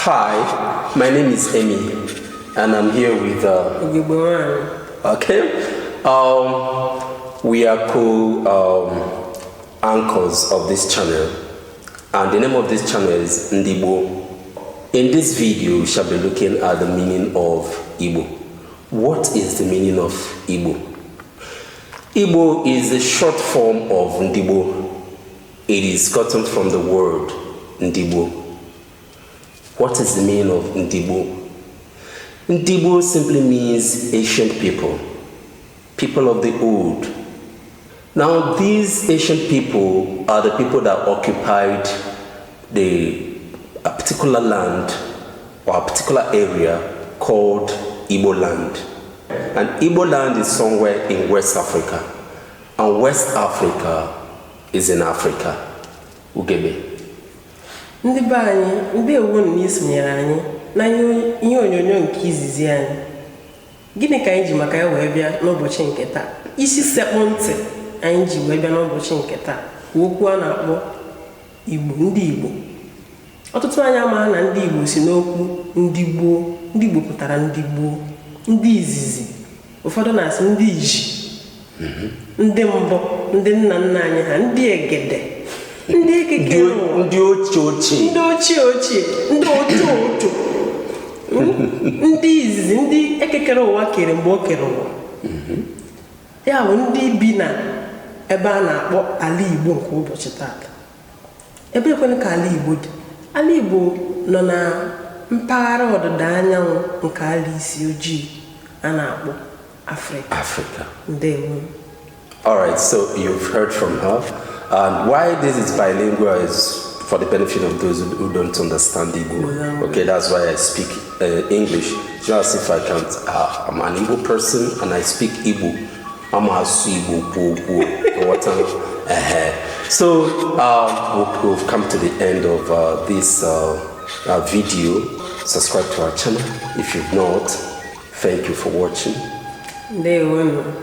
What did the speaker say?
Hi, my name is Emi, and I'm here with Igbo. Okay. We are co-anchors of this channel, and the name of this channel is Ndiigboo. In this video, we shall be looking at the meaning of Igbo. What is the meaning of Igbo? Igbo is a short form of Ndiigboo. It is gotten from the word Ndiigboo. What is the meaning of Ndiigboo? Ndiigboo simply means ancient people, people of the old. Now, these ancient people are the people that occupied a particular land or a particular area called Igbo land. And Igbo land is somewhere in West Africa. And West Africa is in Africa. Ugegbe. Ndị be anyị, ndị ewu na isonyere anyị na ihe onyonyo nke izizi anyị. Gịnị ka anyị ji maka ya wee bịa n'ụbọchị nke taa? Isi sekpụ ntị anyị ji wee bịa n'ụbọchị nke taa. Okwu a na-akpọ Igbo, ndị Igbo. Ọtụtụ anyị ama na ndị Igbo si n'okwu ndị gboo. Ndị Igbo pụtara ndị gboo, ndị izizi. Ụfọdụ na-asị ndị iji. Ndị mbụ, ndị nna nna anyị ha, ndị egede. Ndị ekekere ụwa, ndị ochie, ndị otu, ndị izizi, ndị ekekere ụwa kere mgbe o kere ụwa. Ya bụ ndị bi na ebe a na-akpọ ala Igbo nke ụbọchị taata. Ebe ekwene ka ala Igbo dị. Ala Igbo nọ na mpaghara ọdịda anyanwụ nke ala isi ojii a na-akpọ Africa. Ndewo. All right, so you've heard from her. And why this is bilingual is for the benefit of those who don't understand Igbo. Okay, that's why I speak English. Just if I can't, I'm an Igbo person and I speak Igbo. I'm a Igbo. So we've come to the end of this video. Subscribe to our channel if you've not. Thank you for watching.